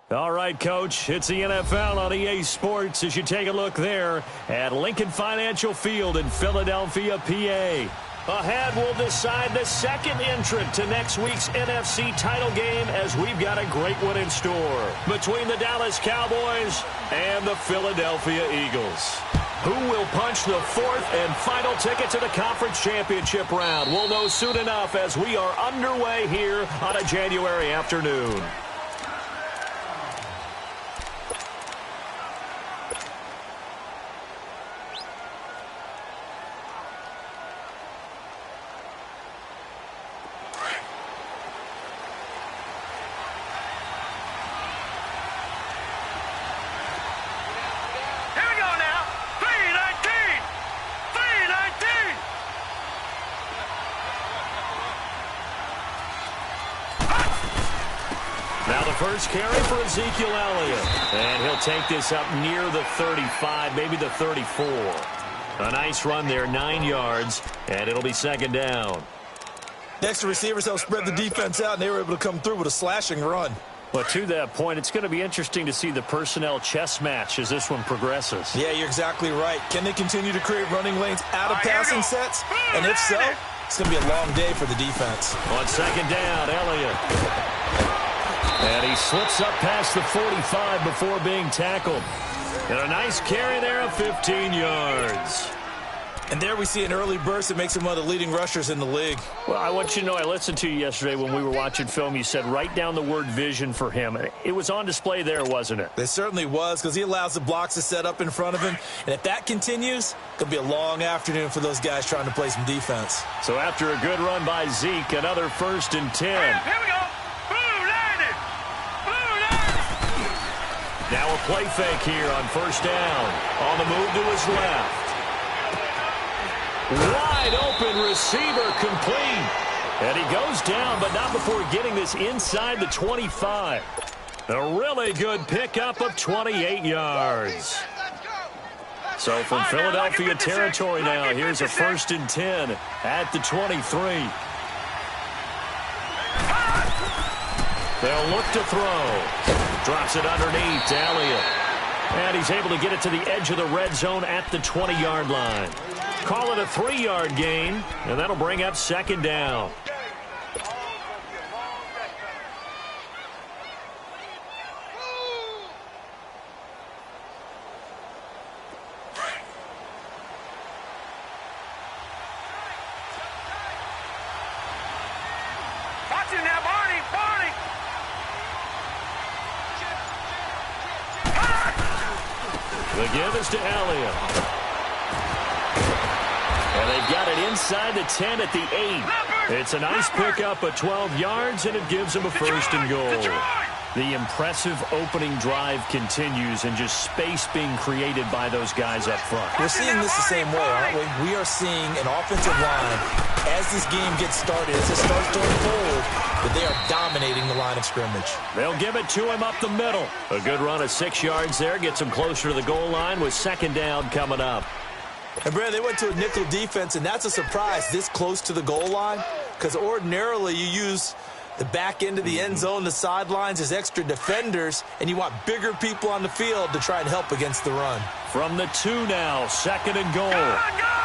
All right, Coach, it's the NFL on EA Sports as you take a look there at Lincoln Financial Field in Philadelphia, PA. Ahead, we'll decide the second entrant to next week's NFC title game as we've got a great one in store between the Dallas Cowboys and the Philadelphia Eagles. Who will punch the fourth and final ticket to the conference championship round? We'll know soon enough as we are underway here on a January afternoon. First carry for Ezekiel Elliott. And he'll take this up near the 35, maybe the 34. A nice run there, 9 yards, and it'll be second down. The extra receivers helped spread the defense out, and they were able to come through with a slashing run. Well, to that point, it's going to be interesting to see the personnel chess match as this one progresses. Yeah, you're exactly right. Can they continue to create running lanes out of passing sets? And if so, it's going to be a long day for the defense. On second down, Elliott. And he slips up past the 45 before being tackled. And a nice carry there of 15 yards. And there we see an early burst that makes him one of the leading rushers in the league. Well, I want you to know I listened to you yesterday when we were watching film. You said write down the word vision for him. It was on display there, wasn't it? It certainly was, because he allows the blocks to set up in front of him. And if that continues, it'll be a long afternoon for those guys trying to play some defense. So after a good run by Zeke, another 1st and 10. Here we go. Now a play fake here on first down. On the move to his left. Wide open receiver complete. And he goes down, but not before getting this inside the 25. A really good pickup of 28 yards. So from Philadelphia territory now, here's a 1st and 10 at the 23. They'll look to throw. Drops it underneath to Elliott. And he's able to get it to the edge of the red zone at the 20-yard line. Call it a 3-yard gain, and that'll bring up second down. Watch it now, Barney! Barney! The give is to Elliott. And they've got it inside the 10 at the 8. It's a nice pickup of 12 yards, and it gives them a 1st and goal. The impressive opening drive continues, and just space being created by those guys up front. We're seeing this the same way, aren't we? We are seeing an offensive line, as this game gets started, as it starts to unfold, that they are dominating the line of scrimmage. They'll give it to him up the middle. A good run of 6 yards there, gets him closer to the goal line with second down coming up. And, Brad, they went to a nickel defense, and that's a surprise this close to the goal line, because ordinarily you use the back end of the end zone, the sidelines as extra defenders, and you want bigger people on the field to try and help against the run. From the 2 now, 2nd and goal. Gone!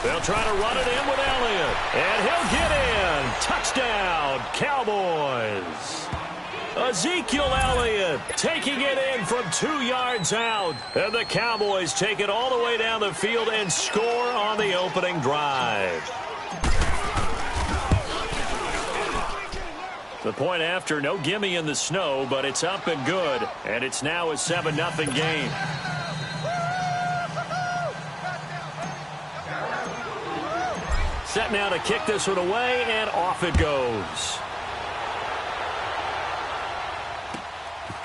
They'll try to run it in with Elliott, and he'll get in. Touchdown, Cowboys. Ezekiel Elliott taking it in from 2 yards out. And the Cowboys take it all the way down the field and score on the opening drive. The point after, no gimme in the snow, but it's up and good. And it's now a 7-0 game. Set now to kick this one away, and off it goes.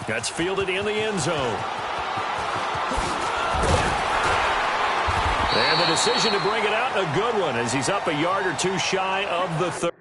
That's fielded in the end zone. And the decision to bring it out, a good one, as he's up a yard or two shy of the 30.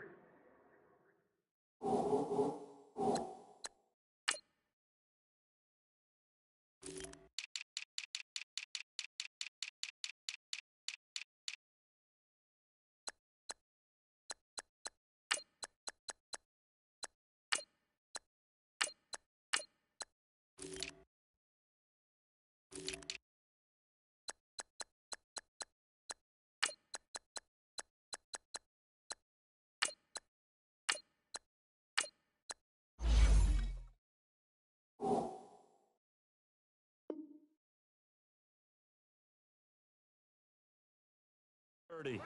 30.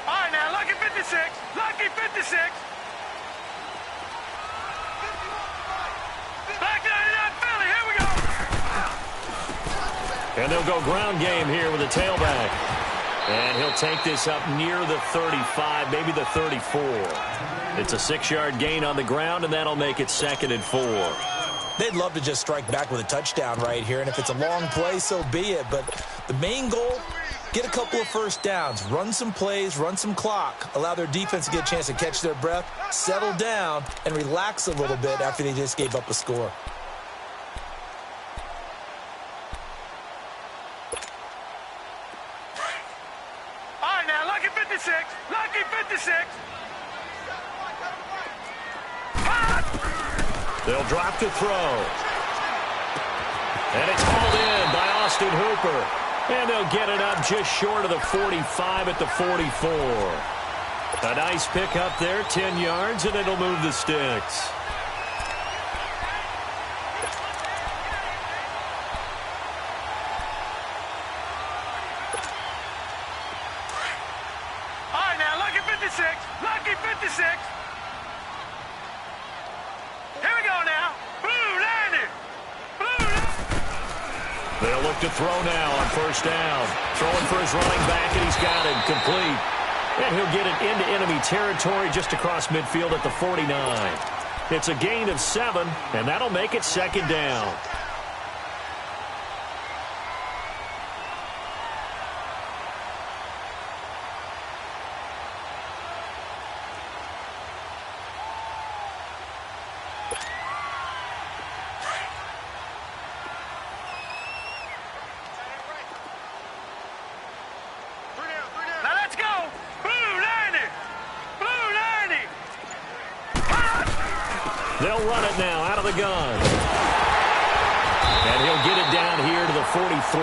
All right, now, lucky 56. Lucky 56. Back 99 Philly. Here we go. And they'll go ground game here with a tailback. And he'll take this up near the 35, maybe the 34. It's a 6-yard gain on the ground, and that'll make it 2nd and 4. They'd love to just strike back with a touchdown right here, and if it's a long play, so be it. But the main goal, get a couple of first downs, run some plays, run some clock, allow their defense to get a chance to catch their breath, settle down, and relax a little bit after they just gave up a score. All right, now, lucky 56. Lucky 56. They'll drop to throw. And it's hauled in by Austin Hooper. And they'll get it up just short of the 45 at the 44. A nice pick up there, 10 yards, and it'll move the sticks. All right, now, lucky 56. Lucky 56. Here we go now. Blue landed. Blue landed. They'll look to throw now on first down. Throwing for his running back, and he's got it complete. And he'll get it into enemy territory just across midfield at the 49. It's a gain of 7, and that'll make it 2nd down. Now let's go. Blue landed. Blue landed. They'll run it now out of the gun. And he'll get it down here to the 43.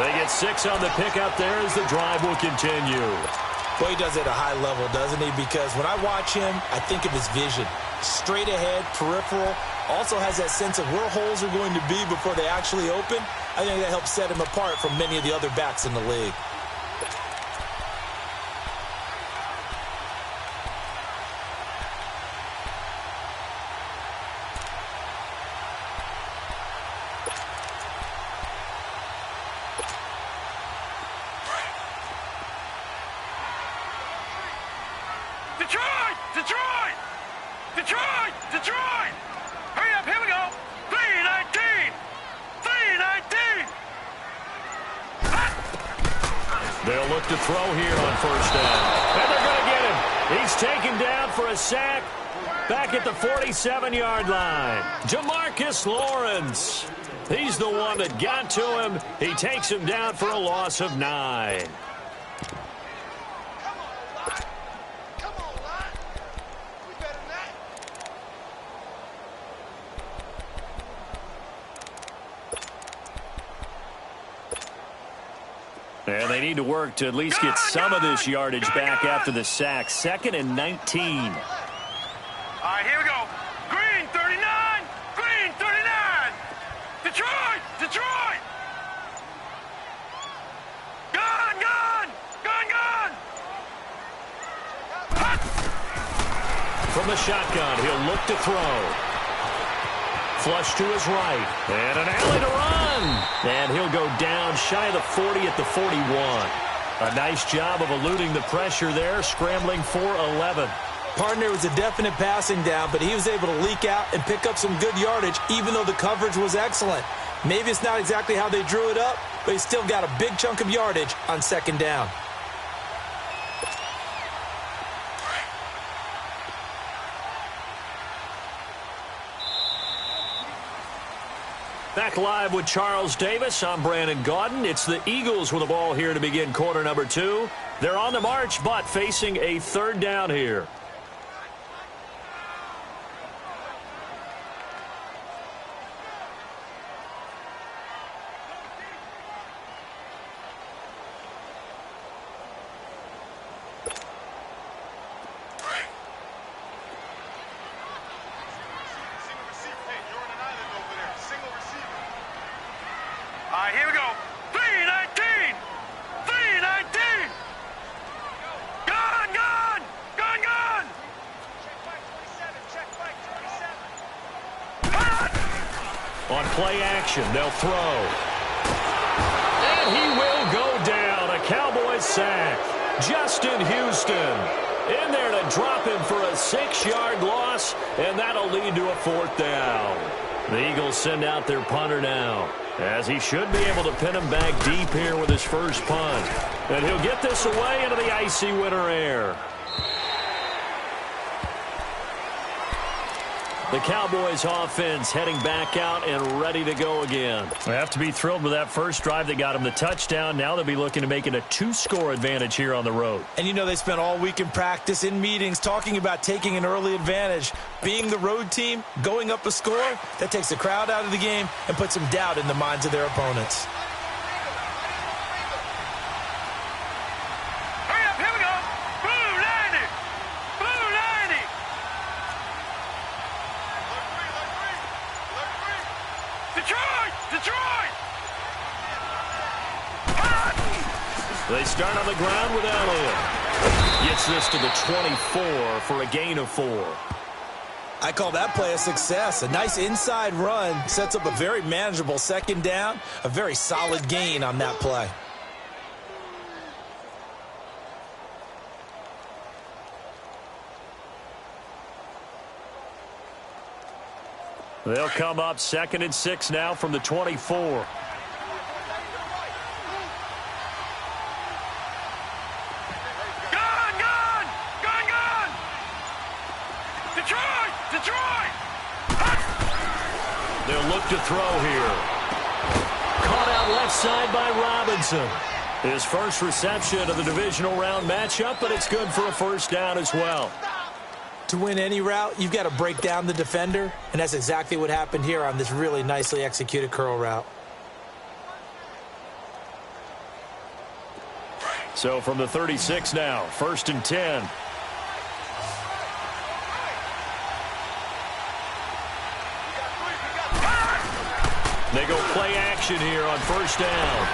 They get 6 on the pickup there as the drive will continue. Well, he does it at a high level, doesn't he? Because when I watch him, I think of his vision. Straight ahead, peripheral. Also has that sense of where holes are going to be before they actually open. I think that helps set him apart from many of the other backs in the league. Detroit! Detroit! Detroit! Detroit! Hurry up, here we go! 319! 319! They'll look to throw here on first down. And they're going to get him. He's taken down for a sack back at the 47-yard line. Jamarcus Lawrence. He's the one that got to him. He takes him down for a loss of 9. And they need to work to at least get some of this yardage back after the sack. 2nd and 19. All right, here we go. Green 39! Green 39! Detroit! Detroit! Gun! Gun! Gun! Gun! Hut! From the shotgun, he'll look to throw. Flush to his right. And an alley to run. And he'll go down shy of the 40 at the 41. A nice job of eluding the pressure there, scrambling for 11. Partner was a definite passing down, but he was able to leak out and pick up some good yardage, even though the coverage was excellent. Maybe it's not exactly how they drew it up, but he still got a big chunk of yardage on 2nd down. Back live with Charles Davis. I'm Brandon Gaudin. It's the Eagles with the ball here to begin quarter number 2. They're on the march, but facing a 3rd down here. right, here we go. 319! 319! Gun, gun! Gun, gun! Check back 27. On play action, they'll throw. And he will go down. A Cowboys sack. Justin Houston in there to drop him for a 6-yard loss, and that'll lead to a 4th down. The Eagles send out their punter now, as he should be able to pin him back deep here with his first punt. And he'll get this away into the icy winter air. The Cowboys offense heading back out and ready to go again. They have to be thrilled with that first drive that got them the touchdown. Now they'll be looking to make it a 2-score advantage here on the road. And you know they spent all week in practice, in meetings, talking about taking an early advantage. Being the road team, going up a score, that takes the crowd out of the game and puts some doubt in the minds of their opponents. Hurry up, here we go. Blue 90! Blue 90! Detroit! Detroit! They start on the ground with Elliott. Gets this to the 24 for a gain of 4. I call that play a success. A nice inside run sets up a very manageable 2nd down. A very solid gain on that play. They'll come up 2nd and 6 now from the 24. Gun, gun! Gun, gun! Detroit! Detroit! They'll look to throw here. Caught out left side by Robinson. His first reception of the divisional round matchup, but it's good for a 1st down as well. To win any route, you've got to break down the defender, and that's exactly what happened here on this really nicely executed curl route. So from the 36 now, 1st and 10. They go play action here on 1st down.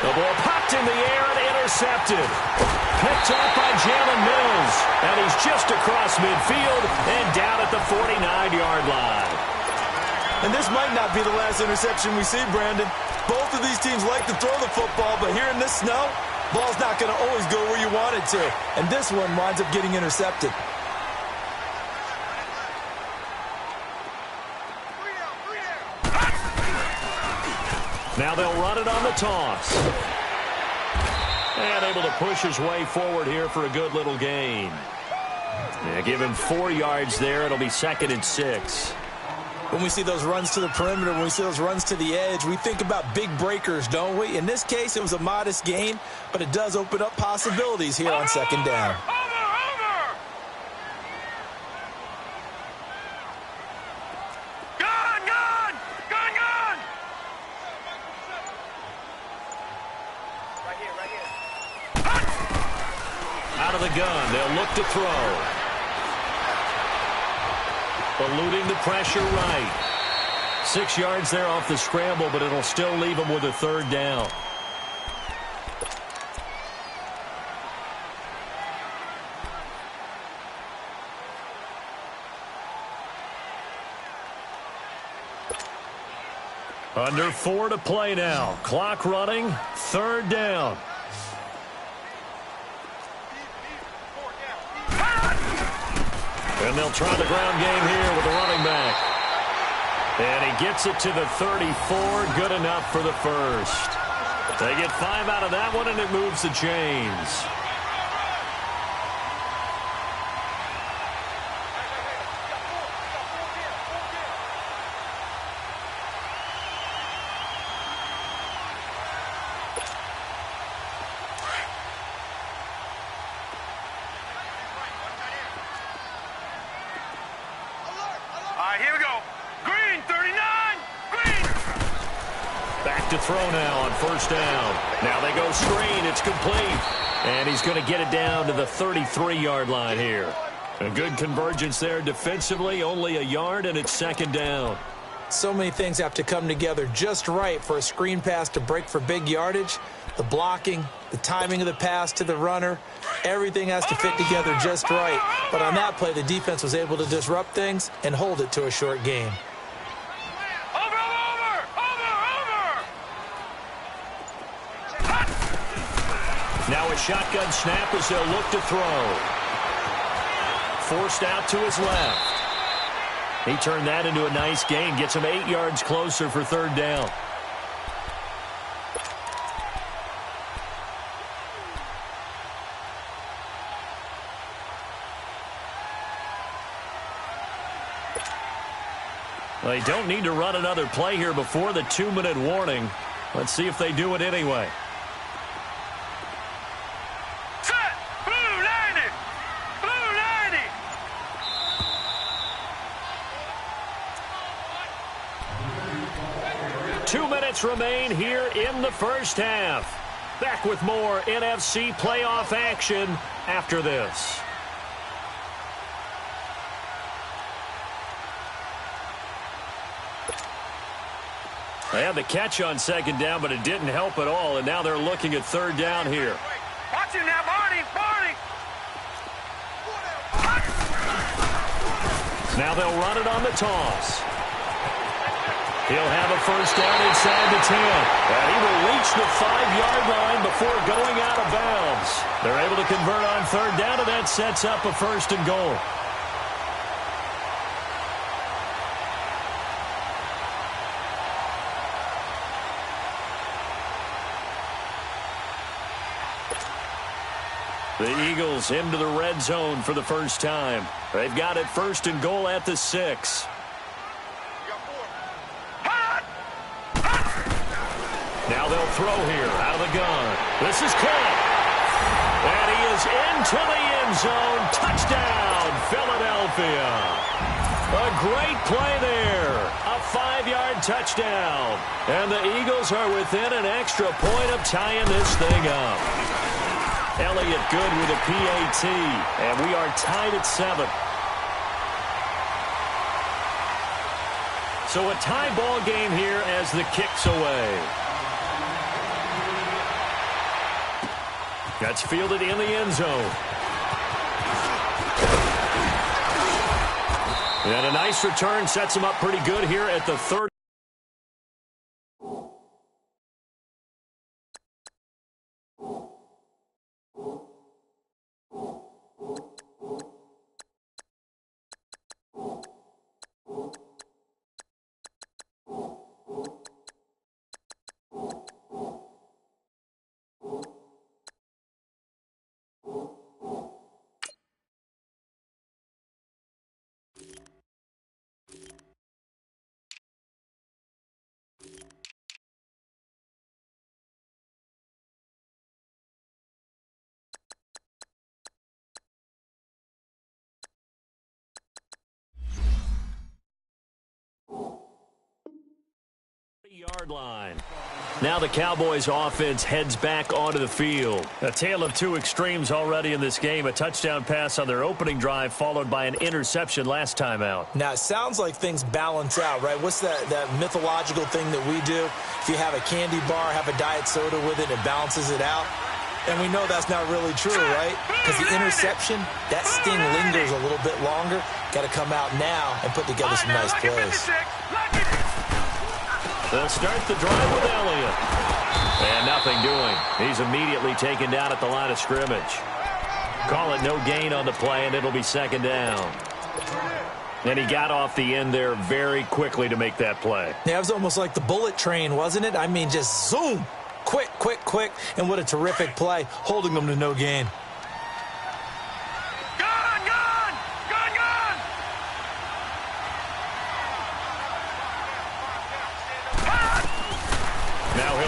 The ball popped in the air and intercepted. Picked up by Jalen Mills. And he's just across midfield and down at the 49-yard line. And this might not be the last interception we see, Brandon. Both of these teams like to throw the football, but here in this snow, ball's not going to always go where you want it to. And this one winds up getting intercepted. Now they'll run it on the toss. And able to push his way forward here for a good little gain. Yeah, give him 4 yards there. It'll be 2nd and 6. When we see those runs to the perimeter, when we see those runs to the edge, we think about big breakers, don't we? In this case, it was a modest gain, but it does open up possibilities here on 2nd down. Out of the gun, they'll look to throw. Eluding the pressure right. 6 yards there off the scramble, but it'll still leave him with a 3rd down. Under 4 to play now. Clock running, 3rd down. And they'll try the ground game here with the running back. And he gets it to the 34. Good enough for the 1st. They get 5 out of that one, and it moves the chains. Here we go. Green, 39. Green. Back to throw now on 1st down. Now they go screen. It's complete. And he's going to get it down to the 33-yard line here. A good convergence there defensively. Only a yard, and it's 2nd down. So many things have to come together just right for a screen pass to break for big yardage. The blocking, the timing of the pass to the runner, everything has to fit together just right. But on that play, the defense was able to disrupt things and hold it to a short game. Now a shotgun snap as they'll look to throw. Forced out to his left. He turned that into a nice gain, gets him 8 yards closer for third down. They don't need to run another play here before the 2-minute warning. Let's see if they do it anyway. Set! Blue 90! Blue 90! 2 minutes remain here in the first half. Back with more NFC playoff action after this. They had the catch on second down, but it didn't help at all, and now they're looking at third down here. Watch it now, Barney! Barney! Now they'll run it on the toss. He'll have a first down inside the 10. And he will reach the 5-yard line before going out of bounds. They're able to convert on third down, and that sets up a first and goal. The Eagles into the red zone for the first time. They've got it first and goal at the 6. Now they'll throw here out of the gun. This is caught. And he is into the end zone. Touchdown, Philadelphia. A great play there. A 5-yard touchdown. And the Eagles are within an extra point of tying this thing up. Elliott good with a PAT, and we are tied at 7. So a tie ball game here as the kick's away. That's fielded in the end zone. And a nice return sets him up pretty good here at the 30. Yard line. Now the Cowboys offense heads back onto the field. A tale of two extremes already in this game. A touchdown pass on their opening drive followed by an interception last time out. Now, it sounds like things balance out, right? What's that mythological thing that we do? If you have a candy bar, have a diet soda with it, it balances it out. And we know that's not really true, right? Because the interception, that sting lingers a little bit longer. Got to come out now and put together some nice plays. They'll start the drive with Elliott. And nothing doing. He's immediately taken down at the line of scrimmage. Call it no gain on the play, and it'll be second down. And he got off the end there very quickly to make that play. Yeah, it was almost like the bullet train, wasn't it? I mean, just zoom. Quick, quick, quick. And what a terrific play, holding them to no gain.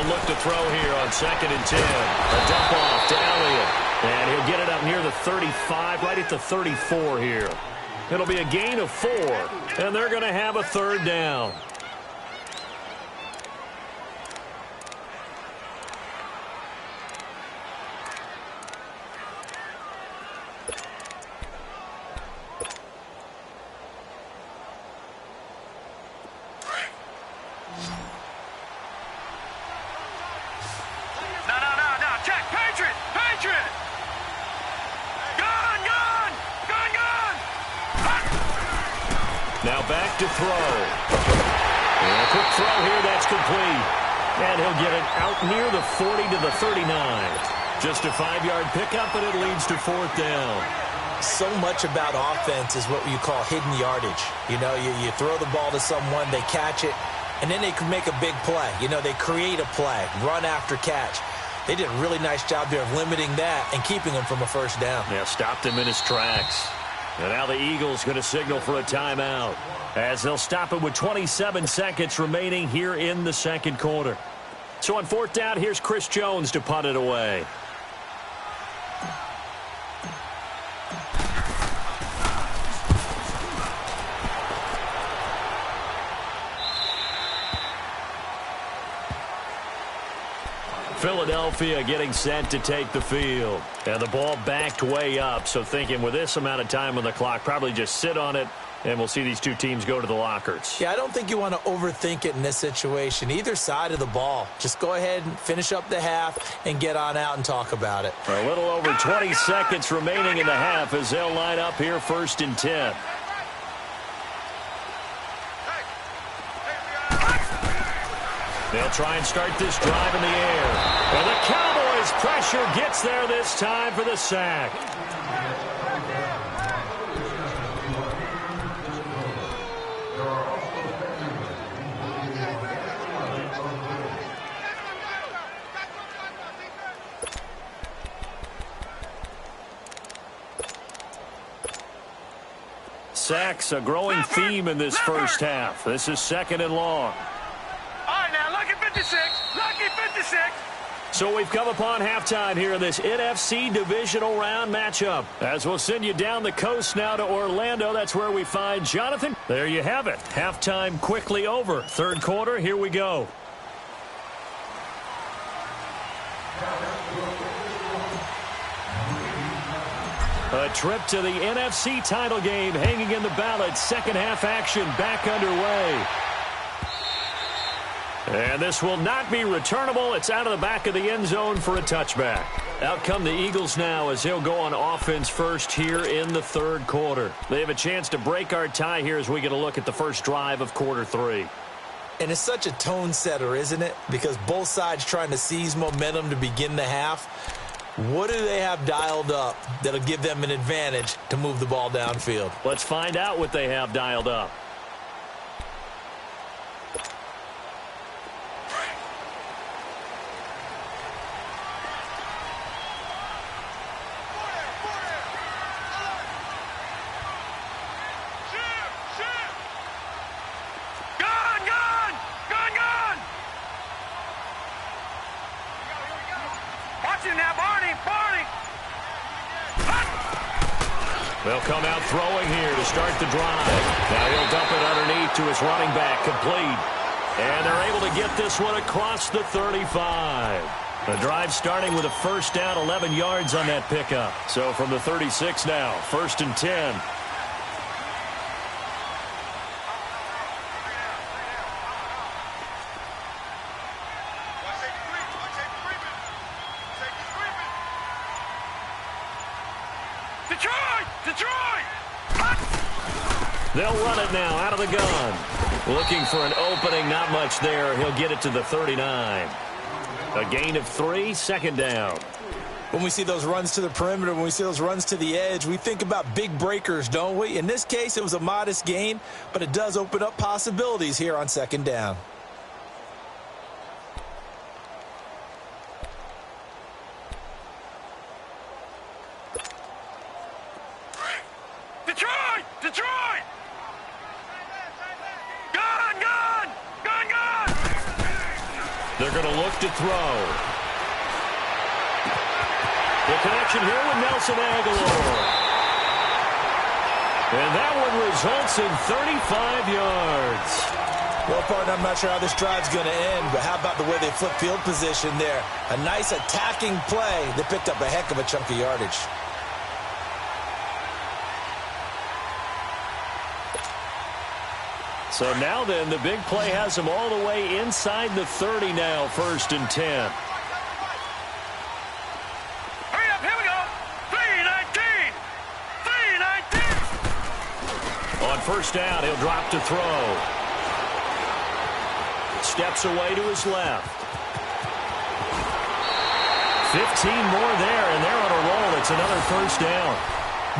Look to throw here on 2nd and 10. A dump off to Elliott. And he'll get it up near the 35, right at the 34 here. It'll be a gain of 4, and they're going to have a third down. Now back to throw. And a quick throw here, that's complete. And he'll get it out near the 40 to the 39. Just a 5-yard pickup, and it leads to 4th down. So much about offense is what you call hidden yardage. You know, you throw the ball to someone, they catch it, and then they can make a big play. You know, they create a play, run after catch. They did a really nice job there of limiting that and keeping him from a first down. Yeah, stopped him in his tracks. And now the Eagles going to signal for a timeout as they'll stop it with 27 seconds remaining here in the second quarter. So on 4th down, here's Chris Jones to punt it away. Philadelphia getting set to take the field. And the ball backed way up, so thinking with this amount of time on the clock, probably just sit on it, and we'll see these two teams go to the lockers. Yeah, I don't think you want to overthink it in this situation. Either side of the ball. Just go ahead and finish up the half and get on out and talk about it. A little over 20 seconds remaining in the half as they'll line up here 1st and 10. They'll try and start this drive in the air. And the Cowboys' pressure gets there this time for the sack. Sacks, a growing theme in this first half. This is 2nd and long. All right, now, lucky 56. Lucky 56. So we've come upon halftime here in this NFC divisional round matchup. As we'll send you down the coast now to Orlando. That's where we find Jonathan. There you have it. Halftime quickly over. 3rd quarter, here we go. A trip to the NFC title game hanging in the balance. Second half action back underway. And this will not be returnable. It's out of the back of the end zone for a touchback. Out come the Eagles now as they'll go on offense first here in the 3rd quarter. They have a chance to break our tie here as we get a look at the first drive of quarter 3. And it's such a tone setter, isn't it? Because both sides trying to seize momentum to begin the half. What do they have dialed up that'll give them an advantage to move the ball downfield? Let's find out what they have dialed up. They'll come out throwing here to start the drive. Now he'll dump it underneath to his running back, complete. And they're able to get this one across the 35. The drive starting with a first down, 11 yards on that pickup. So from the 36 now, 1st and 10. They'll run it now out of the gun. Looking for an opening, not much there. He'll get it to the 39. A gain of 3, 2nd down. When we see those runs to the perimeter, when we see those runs to the edge, we think about big breakers, don't we? In this case, it was a modest gain, but it does open up possibilities here on 2nd down. Detroit! Detroit! They're going to look to throw. The connection here with Nelson Aguilar. And that one results in 35 yards. Well, partner, I'm not sure how this drive's going to end, but how about the way they flip field position there? A nice attacking play that picked up a heck of a chunk of yardage. So now then, the big play has them all the way inside the 30 now, 1st and 10. Hurry up, here we go. 3:19. 3:19. On first down, he'll drop to throw. Steps away to his left. 15 more there, and they're on a roll. It's another first down.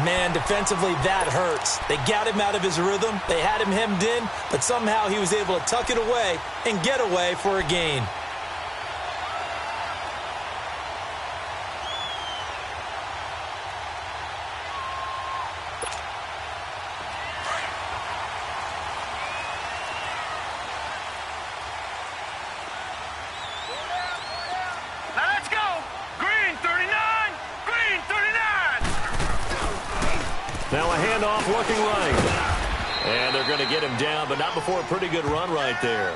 Man, defensively, that hurts. They got him out of his rhythm. They had him hemmed in, but somehow he was able to tuck it away and get away for a gain. Now a handoff looking right. And they're going to get him down, but not before a pretty good run right there.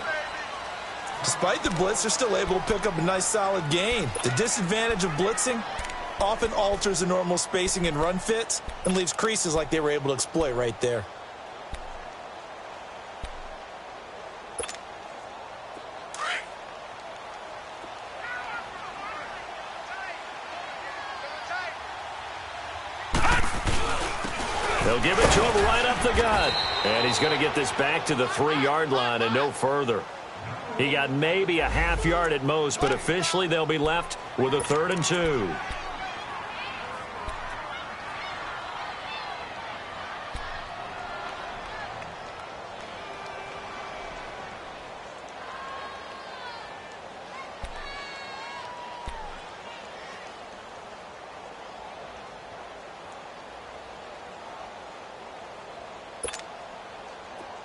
Despite the blitz, they're still able to pick up a nice solid gain. The disadvantage of blitzing often alters the normal spacing and run fits and leaves creases like they were able to exploit right there. They'll give it to him right up the gut. And he's going to get this back to the 3-yard line and no further. He got maybe a half yard at most, but officially they'll be left with a 3rd and 2.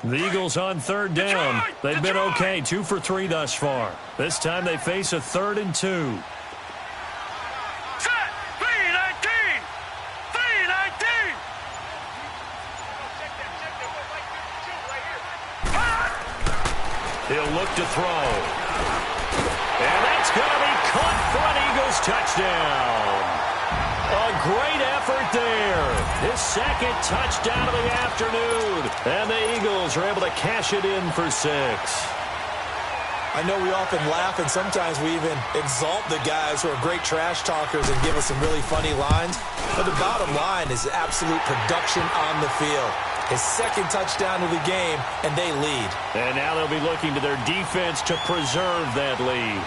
The Eagles on 3rd down. They've been okay, 2 for 3 thus far. This time they face a 3rd and 2. Set! 3-19! 3-19! He'll look to throw. And that's going to be caught for an Eagles touchdown. A great effort there. His 2nd touchdown of the afternoon. And the Eagles are able to cash it in for 6. I know we often laugh and sometimes we even exalt the guys who are great trash talkers and give us some really funny lines. But the bottom line is absolute production on the field. His 2nd touchdown of the game, and they lead. And now they'll be looking to their defense to preserve that lead.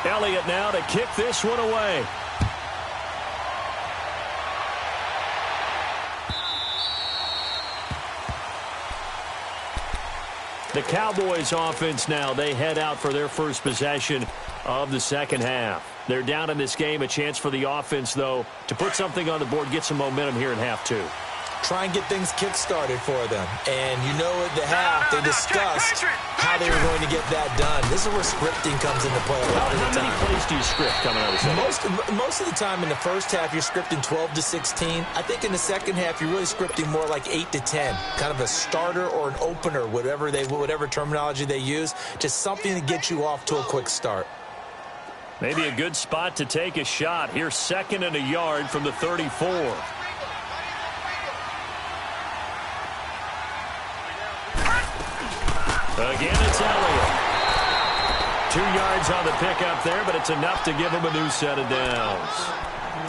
Elliott now to kick this one away. The Cowboys offense now, they head out for their first possession of the 2nd half. They're down in this game. A chance for the offense, though, to put something on the board, get some momentum here in half 2. Try and get things kick-started for them. And you know at the half, they discussed how they were going to get that done. This is where scripting comes into play a lot of the time. How many plays do you script coming out of the second? Most of the time in the first half, you're scripting 12 to 16. I think in the second half, you're really scripting more like 8 to 10. Kind of a starter or an opener, whatever terminology they use. Just something to get you off to a quick start. Maybe a good spot to take a shot. Here's 2nd and a yard from the 34. Again, it's Elliott. 2 yards on the pickup there, but it's enough to give him a new set of downs.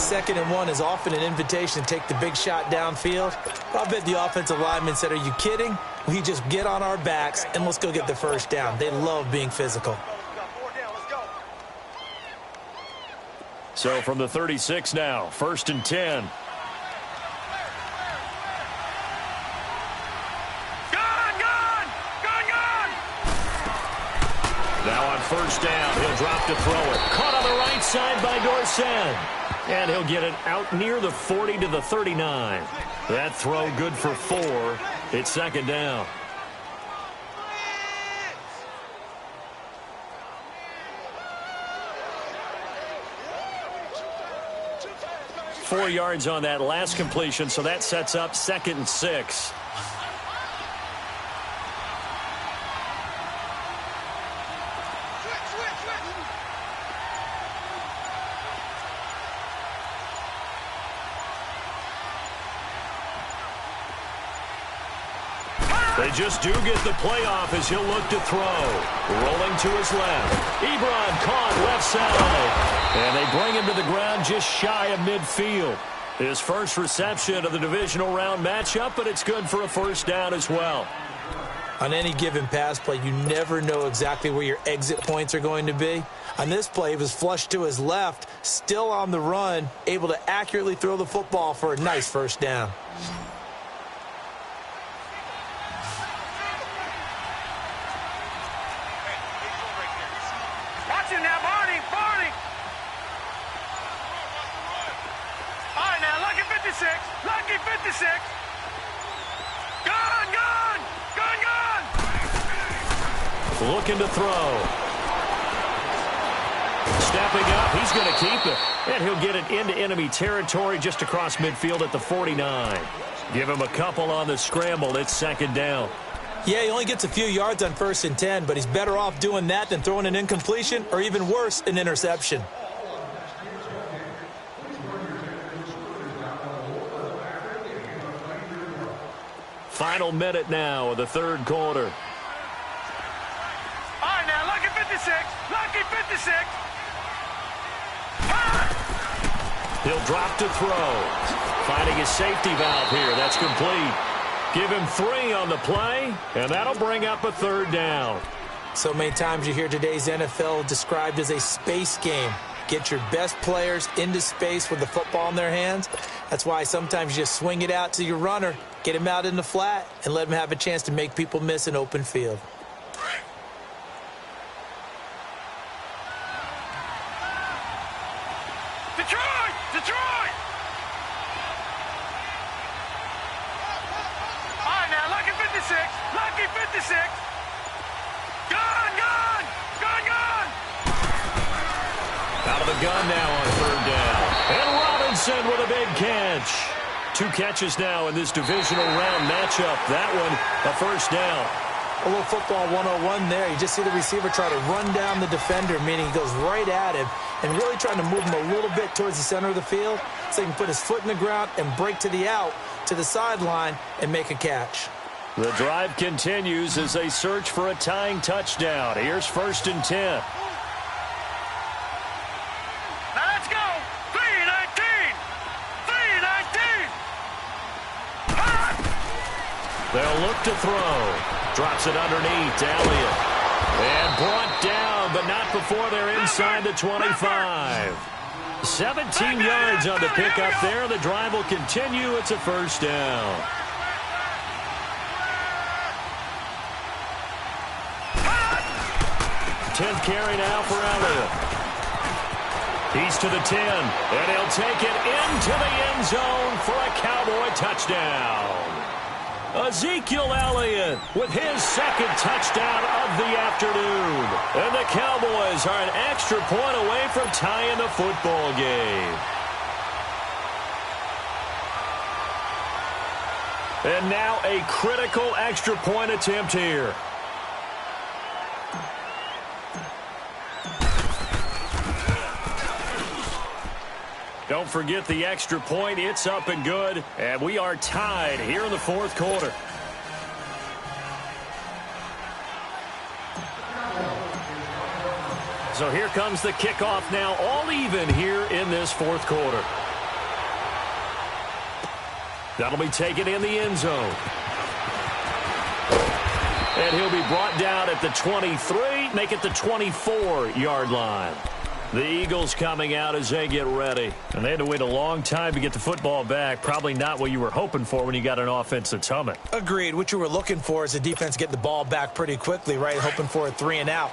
2nd and 1 is often an invitation to take the big shot downfield. I bet the offensive lineman said, are you kidding? We just get on our backs and let's go get the first down. They love being physical. So from the 36 now, 1st and 10. Now on first down, he'll drop to throw it. Caught on the right side by Dorsett. And he'll get it out near the 40 to the 39. That throw good for 4. It's 2nd down. Four yards on that last completion, so that sets up 2nd and 6. They just do get the playoff as he'll look to throw. Rolling to his left. Ebron caught left side. And they bring him to the ground just shy of midfield. His first reception of the divisional round matchup, but it's good for a first down as well. On any given pass play, you never know exactly where your exit points are going to be. On this play, he was flushed to his left, still on the run, able to accurately throw the football for a nice first down. Watch him now, Barney. All right, now, lucky 56. Lucky 56. Gun. Looking to throw. Stepping up, he's going to keep it. And he'll get it into enemy territory just across midfield at the 49. Give him a couple on the scramble. It's second down. Yeah, he only gets a few yards on 1st and 10, but he's better off doing that than throwing an incompletion or even worse, an interception. Final minute now of the third quarter. All right, now, lucky 56. Lucky 56. He'll drop to throw. Finding his safety valve here. That's complete. Give him 3 on the play, and that'll bring up a third down. So many times you hear today's NFL described as a space game. Get your best players into space with the football in their hands. That's why sometimes you just swing it out to your runner, get him out in the flat, and let him have a chance to make people miss an open field. Detroit! All right, now, lucky 56. Lucky 56. Gun! Out of the gun now on third down. And Robinson with a big catch. 2 catches now in this divisional round matchup. That one, a first down. A little football 101 there. You just see the receiver try to run down the defender, meaning he goes right at him and really trying to move him a little bit towards the center of the field so he can put his foot in the ground and break to the out, to the sideline, and make a catch. The drive continues as they search for a tying touchdown. Here's 1st and 10. Now let's go. 3-19. They'll look to throw. Drops it underneath to Elliott. And brought down, but not before they're inside the 25. 17 yards on the pickup there. The drive will continue. It's a first down. Tenth carry now for Elliott. He's to the 10, and he'll take it into the end zone for a Cowboy touchdown. Ezekiel Elliott with his second touchdown of the afternoon. And the Cowboys are an extra point away from tying the football game. And now a critical extra point attempt here. Don't forget the extra point. It's up and good. And we are tied here in the fourth quarter. So here comes the kickoff now, all even here in this fourth quarter. That'll be taken in the end zone. And he'll be brought down at the 23, make it the 24-yard line. The Eagles coming out as they get ready. And they had to wait a long time to get the football back. Probably not what you were hoping for when you got an offense that's humming. Agreed. What you were looking for is the defense getting the ball back pretty quickly, right? Hoping for a 3 and out.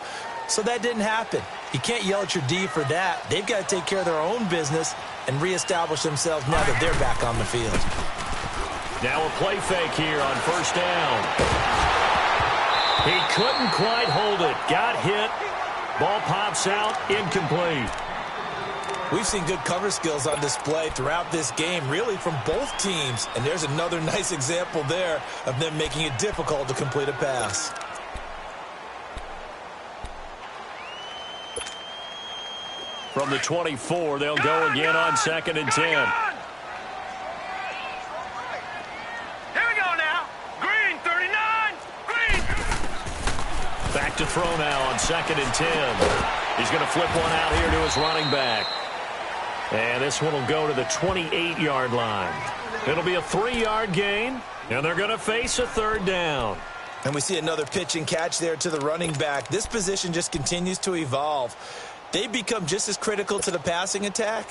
So that didn't happen. You can't yell at your D for that. They've got to take care of their own business and reestablish themselves now that they're back on the field. Now a play fake here on first down. He couldn't quite hold it. Got hit. Ball pops out, incomplete. We've seen good cover skills on display throughout this game, really from both teams. And there's another nice example there of them making it difficult to complete a pass. From the 24, they'll go again on 2nd and 10. Here we go now. Green, 39. Green. Back to throw now on 2nd and 10. He's going to flip one out here to his running back. And this one will go to the 28-yard line. It'll be a 3-yard gain, and they're going to face a third down. And we see another pitch and catch there to the running back. This position just continues to evolve. They become just as critical to the passing attack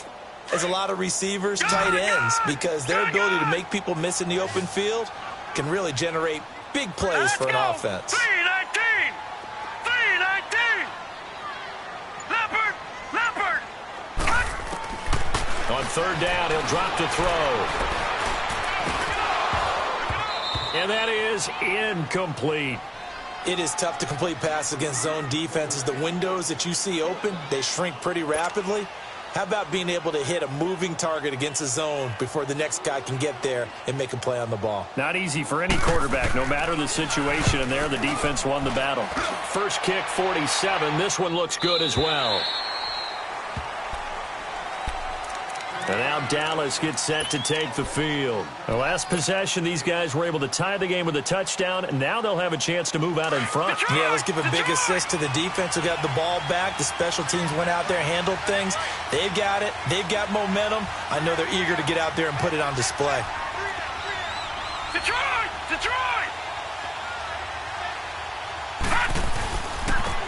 as a lot of receivers, tight ends, because their ability to make people miss in the open field can really generate big plays for an offense. 319! 319! Leopard! On third down, he'll drop to throw. And that is incomplete. It is tough to complete passes against zone defenses. The windows that you see open, they shrink pretty rapidly. How about being able to hit a moving target against a zone before the next guy can get there and make a play on the ball? Not easy for any quarterback, no matter the situation. And there, the defense won the battle. First kick, 47. This one looks good as well. And now Dallas gets set to take the field. The last possession, these guys were able to tie the game with a touchdown, and now they'll have a chance to move out in front. Yeah, let's give a big assist to the defense who got the ball back. The special teams went out there, handled things. They've got it. They've got momentum. I know they're eager to get out there and put it on display. Detroit!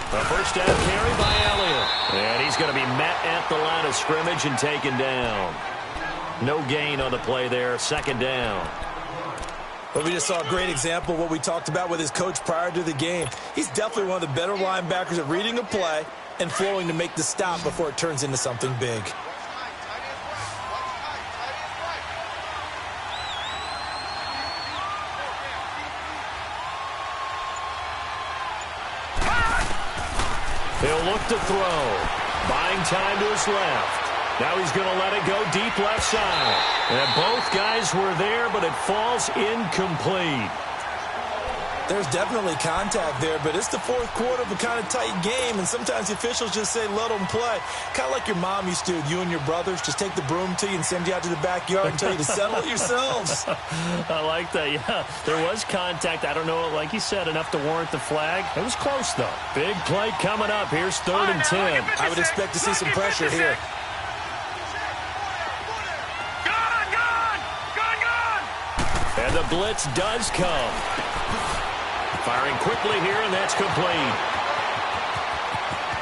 A first down carry by Elliott. And he's going to be met at the line of scrimmage and taken down. No gain on the play there. Second down. But we just saw a great example of what we talked about with his coach prior to the game. He's definitely one of the better linebackers at reading a play and flowing to make the stop before it turns into something big. He'll look to throw. Buying time to his left. Now he's going to let it go deep left side. And both guys were there, but it falls incomplete. There's definitely contact there, but it's the fourth quarter of a kind of tight game, and sometimes the officials just say, let them play. Kind of like your mom used to with you and your brothers. Just take the broom to you and send you out to the backyard and tell you to settle it yourselves. I like that, yeah. There was contact. I don't know, like you said, enough to warrant the flag. It was close, though. Big play coming up. Here's 3rd and 10. I would expect to see some pressure here. And the blitz does come. Firing quickly here, and that's complete.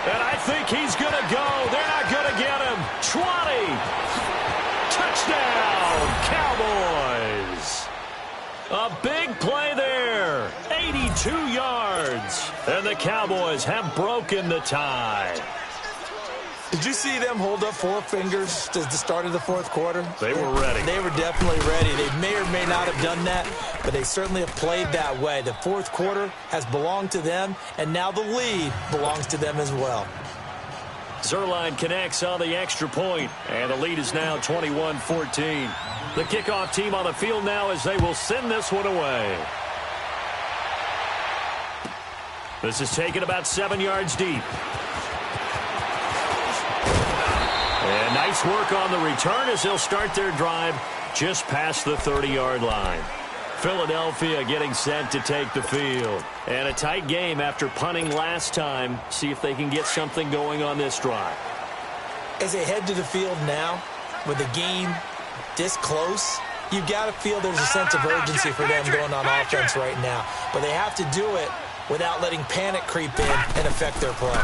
And I think he's going to go. They're not going to get him. 20. Touchdown, Cowboys. A big play there. 82 yards. And the Cowboys have broken the tie. Did you see them hold up 4 fingers at the start of the fourth quarter? They were ready. They were definitely ready. They may or may not have done that, but they certainly have played that way. The fourth quarter has belonged to them, and now the lead belongs to them as well. Zerline connects on the extra point, and the lead is now 21-14. The kickoff team on the field now as they will send this one away. This is taken about 7 yards deep. And nice work on the return as they'll start their drive just past the 30-yard line. Philadelphia getting set to take the field. And a tight game after punting last time. See if they can get something going on this drive. As they head to the field now, with the game this close, you've got to feel there's a sense of urgency for them going on offense right now. But they have to do it without letting panic creep in and affect their play.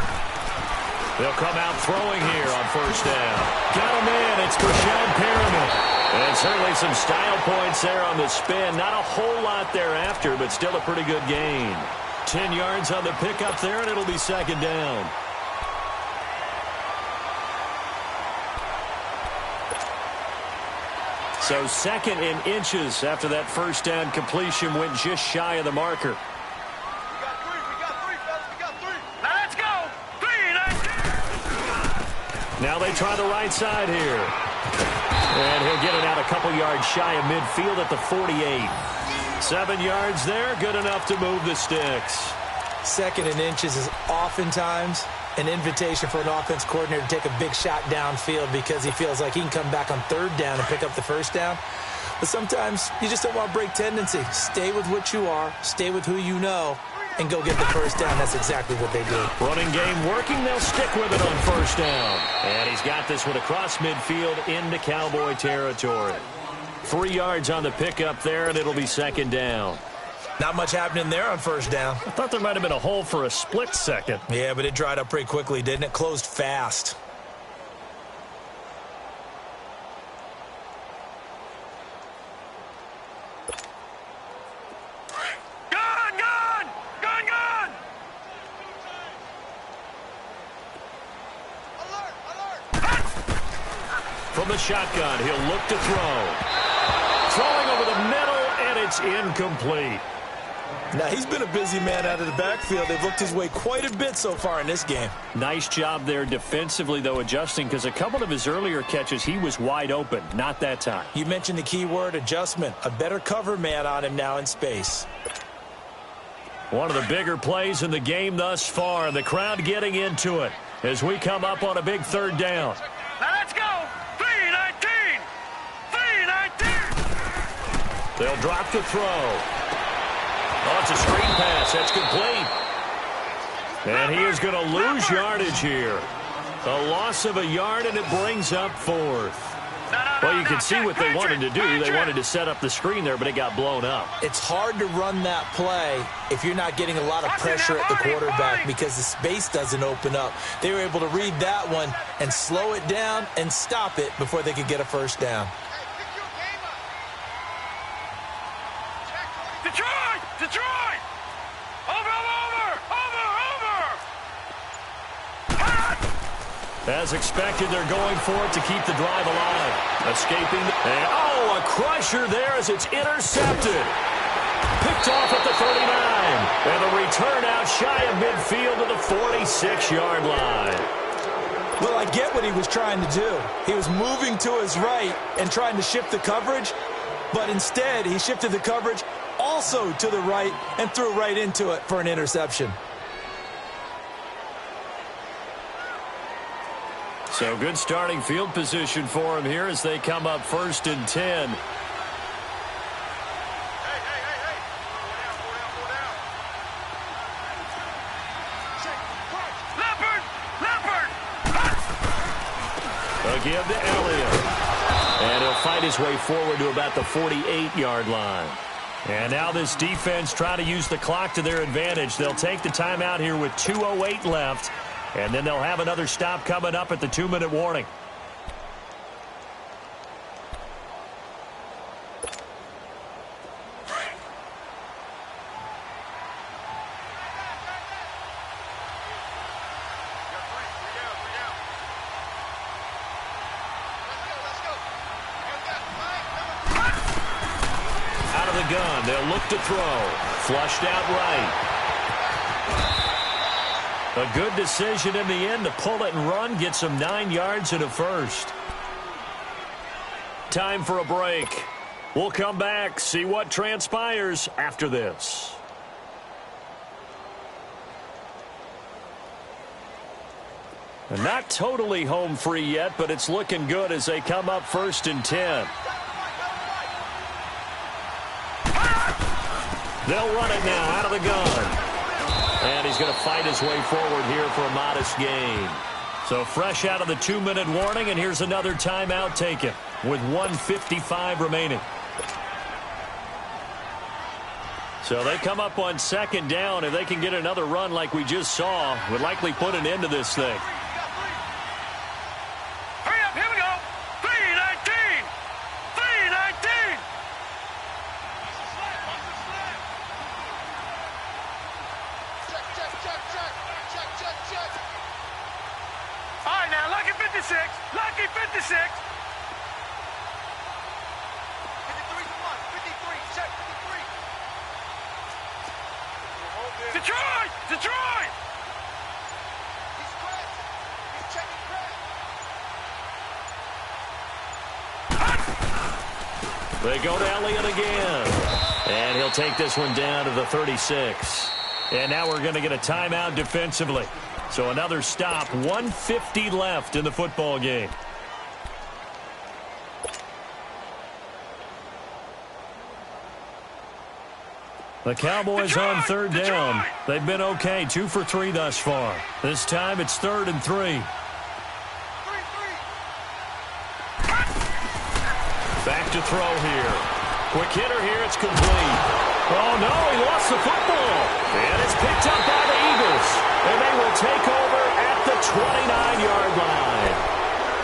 They'll come out throwing here on first down. Got him in. It's Brashad Perriman. And certainly some style points there on the spin. Not a whole lot thereafter, but still a pretty good gain. 10 yards on the pickup there, and it'll be second down. So 2nd and inches after that first down completion went just shy of the marker. Now they try the right side here. And he'll get it out a couple yards shy of midfield at the 48. 7 yards there, good enough to move the sticks. 2nd and inches is oftentimes an invitation for an offense coordinator to take a big shot downfield because he feels like he can come back on 3rd down and pick up the first down. But sometimes you just don't want to break tendency. Stay with what you are. Stay with who you know. and go get the first down. That's exactly what they did. Running game working. They'll stick with it on first down. And he's got this one across midfield into Cowboy territory. 3 yards on the pickup there, and it'll be second down. Not much happening there on first down. I thought there might have been a hole for a split second. Yeah, but it dried up pretty quickly, didn't it? Closed fast. From the shotgun, he'll look to throw. Throwing over the middle, and it's incomplete. Now, he's been a busy man out of the backfield. They've looked his way quite a bit so far in this game. Nice job there defensively, though, adjusting, because a couple of his earlier catches, he was wide open. Not that time. You mentioned the key word, adjustment. A better cover man on him now in space. One of the bigger plays in the game thus far. The crowd getting into it as we come up on a big third down. Now let's go. 3-19. 3-19. They'll drop the throw. Oh, it's a screen pass. That's complete. And he is going to lose yardage here. A loss of a yard, and it brings up fourth. Well, you can see what they wanted to do. They wanted to set up the screen there, but it got blown up. It's hard to run that play if you're not getting a lot of pressure at the quarterback because the space doesn't open up. They were able to read that one and slow it down and stop it before they could get a first down. Detroit! Detroit! Over! As expected, they're going for it to keep the drive alive. Escaping. And, oh, a crusher there as it's intercepted. Picked off at the 39. And the return out shy of midfield to the 46-yard line. Well, I get what he was trying to do. He was moving to his right and trying to shift the coverage, but instead he shifted the coverage also to the right and threw right into it for an interception. So good starting field position for him here as they come up 1st and 10. A give to Elliott. And he'll fight his way forward to about the 48-yard line. And now this defense trying to use the clock to their advantage. They'll take the timeout here with 2:08 left. And then they'll have another stop coming up at the 2-minute warning. Out of the gun, they'll look to throw. Flushed out right. A good decision in the end to pull it and run, get some 9 yards and a first. Time for a break. We'll come back, see what transpires after this. And not totally home free yet, but it's looking good as they come up 1st and 10. They'll run it now out of the gun. And he's going to fight his way forward here for a modest gain. So fresh out of the 2-minute warning, and here's another timeout taken with 1:55 remaining. So they come up on 2nd down. If they can get another run like we just saw, would likely put an end to this thing. Hurry up, here we go. 3-19. 3-19. All right, now, lucky 56. Lucky 56. 53 to 1. 53. Check 53. Detroit! Detroit! He's cracked. He's checking crack. They go to Elliott again. And he'll take this one down to the 36. And now we're going to get a timeout defensively. So another stop, 1:50 left in the football game. The Cowboys on third down. They've been okay, 2 for 3 thus far. This time it's 3rd and 3. Back to throw here. Quick hitter here, it's complete. Oh no, he lost the football. And it's picked up by the Eagles. And they will take over at the 29-yard line.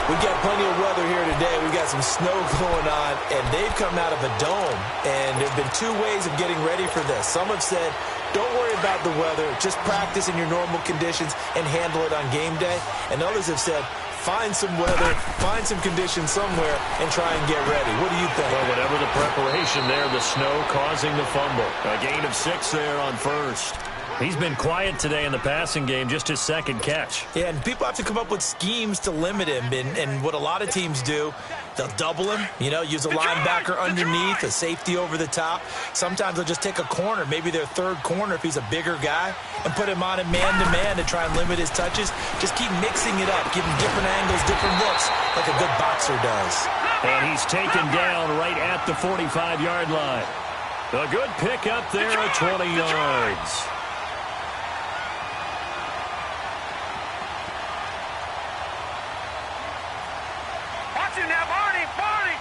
We've got plenty of weather here today. We've got some snow going on, and they've come out of a dome. And there have been 2 ways of getting ready for this. Some have said, don't worry about the weather. Just practice in your normal conditions and handle it on game day. And others have said, find some weather, find some conditions somewhere, and try and get ready. What do you think? Well, whatever the preparation there, the snow causing the fumble. A gain of 6 there on first. He's been quiet today in the passing game, just his 2nd catch. Yeah, and people have to come up with schemes to limit him. And what a lot of teams do, they'll double him, use a linebacker underneath, a safety over the top. Sometimes they'll just take a corner, maybe their 3rd corner if he's a bigger guy, and put him on a man-to-man to try and limit his touches. Just keep mixing it up, give him different angles, different looks, like a good boxer does. And he's taken down right at the 45-yard line. A good pickup there at 20 yards. Now, Barney, Barney.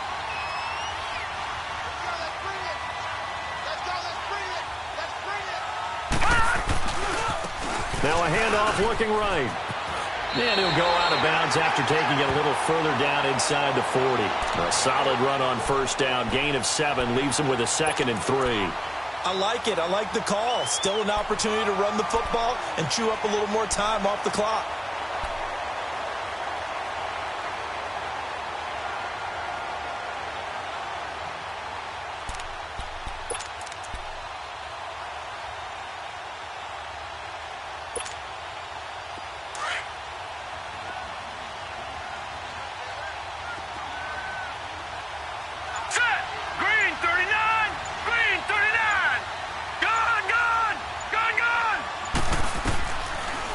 Now a handoff looking right. And he'll go out of bounds after taking it a little further down inside the 40. A solid run on first down. Gain of 7 leaves him with a 2nd and 3. I like it. I like the call. Still an opportunity to run the football and chew up a little more time off the clock.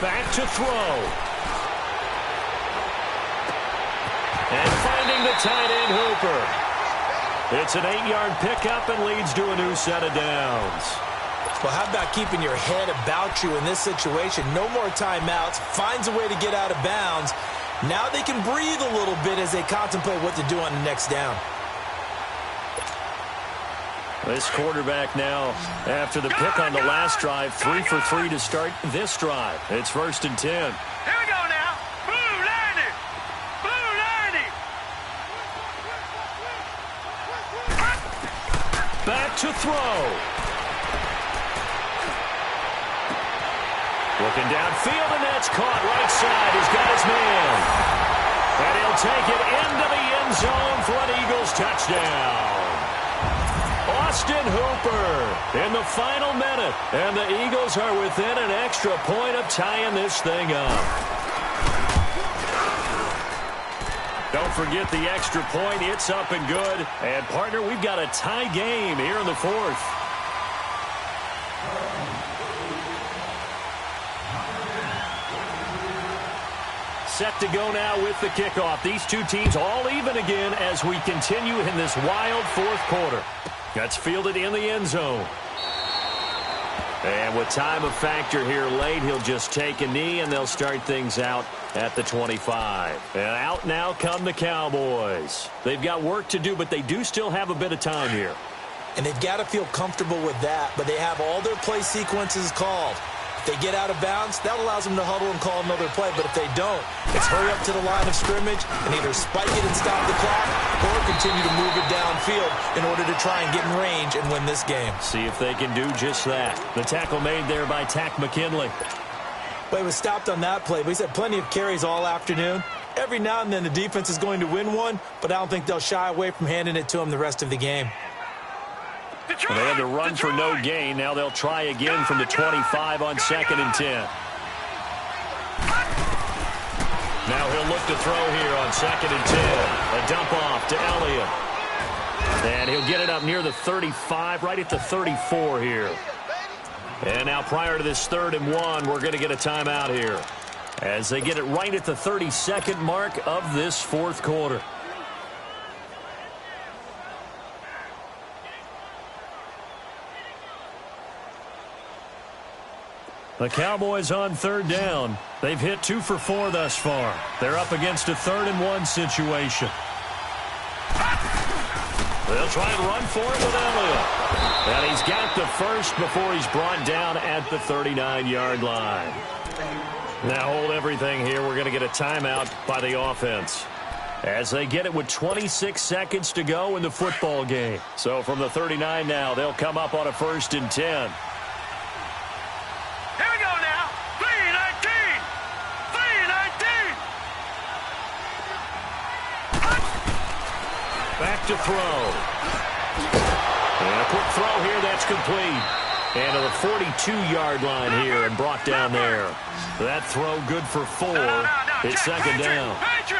Back to throw. And finding the tight end, Hooper. It's an 8-yard pickup and leads to a new set of downs. Well, how about keeping your head about you in this situation? No more timeouts. Finds a way to get out of bounds. Now they can breathe a little bit as they contemplate what to do on the next down. This quarterback now, after the pick on the last drive, 3 for 3 to start this drive. It's 1st and 10. Here we go now. Blue Landy. Blue Landy. Back to throw. Looking downfield, and that's caught right side. He's got his man. And he'll take it into the end zone for an Eagles touchdown. Austin Hooper in the final minute, and the Eagles are within an extra point of tying this thing up. Don't forget the extra point. It's up and good. And, partner, we've got a tie game here in the 4th. Set to go now with the kickoff. These two teams all even again as we continue in this wild 4th quarter. That's fielded in the end zone. And with time of factor here late, he'll just take a knee, and they'll start things out at the 25. And out now come the Cowboys. They've got work to do, but they do still have a bit of time here. And they've got to feel comfortable with that, but they have all their play sequences called. If they get out of bounds, that allows them to huddle and call another play. But if they don't, it's hurry up to the line of scrimmage and either spike it and stop the clock or continue to move it downfield in order to try and get in range and win this game. See if they can do just that. The tackle made there by Tack McKinley. Well, he was stopped on that play, but he's had plenty of carries all afternoon. Every now and then the defense is going to win one, but I don't think they'll shy away from handing it to him the rest of the game. And they had to run for no gain. Now they'll try again from the 25 on 2nd and 10. Now he'll look to throw here on 2nd and 10. A dump off to Elliott. And he'll get it up near the 35, right at the 34 here. And now prior to this 3rd and 1, we're going to get a timeout here as they get it right at the 32nd mark of this 4th quarter. The Cowboys on third down. They've hit 2 for 4 thus far. They're up against a 3rd-and-1 situation. They'll try and run for it with Elliott. And he's got the first before he's brought down at the 39-yard line. Now hold everything here. We're going to get a timeout by the offense, as they get it with 26 seconds to go in the football game. So from the 39 now, they'll come up on a 1st and 10. Here we go now. 3-19. 3-19. Back to throw. And a quick throw here. That's complete. And to the 42-yard line here and brought down there. That throw good for 4. It's 2nd down.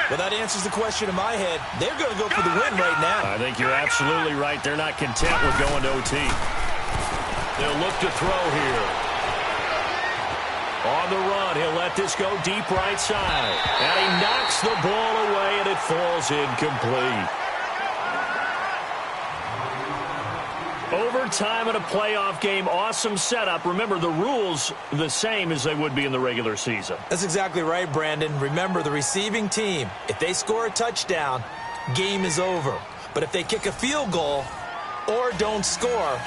Well, that answers the question in my head. They're going to go for the win right now. I think you're absolutely right. They're not content with going to OT. They'll look to throw here. On the run, he'll let this go deep right side. And he knocks the ball away, and it falls incomplete. Overtime in a playoff game, awesome setup. Remember, the rules the same as they would be in the regular season. That's exactly right, Brandon. Remember, the receiving team, if they score a touchdown, game is over. But if they kick a field goal or don't score,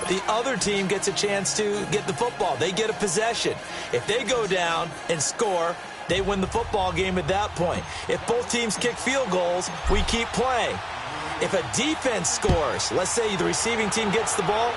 the other team gets a chance to get the football. They get a possession. If they go down and score, they win the football game at that point. If both teams kick field goals, we keep playing. If a defense scores, let's say the receiving team gets the ball,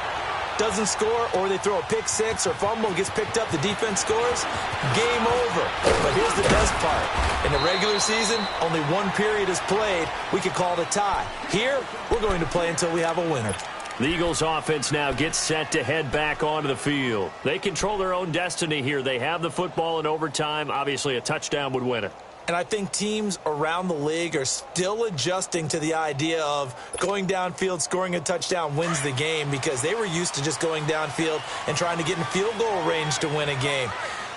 doesn't score, or they throw a pick six or fumble, gets picked up, the defense scores, game over. But here's the best part. In the regular season, only one period is played. We could call it a tie. Here, we're going to play until we have a winner. The Eagles offense now gets set to head back onto the field. They control their own destiny here. They have the football in overtime. Obviously, a touchdown would win it. And I think teams around the league are still adjusting to the idea of going downfield, scoring a touchdown wins the game, because they were used to just going downfield and trying to get in field goal range to win a game.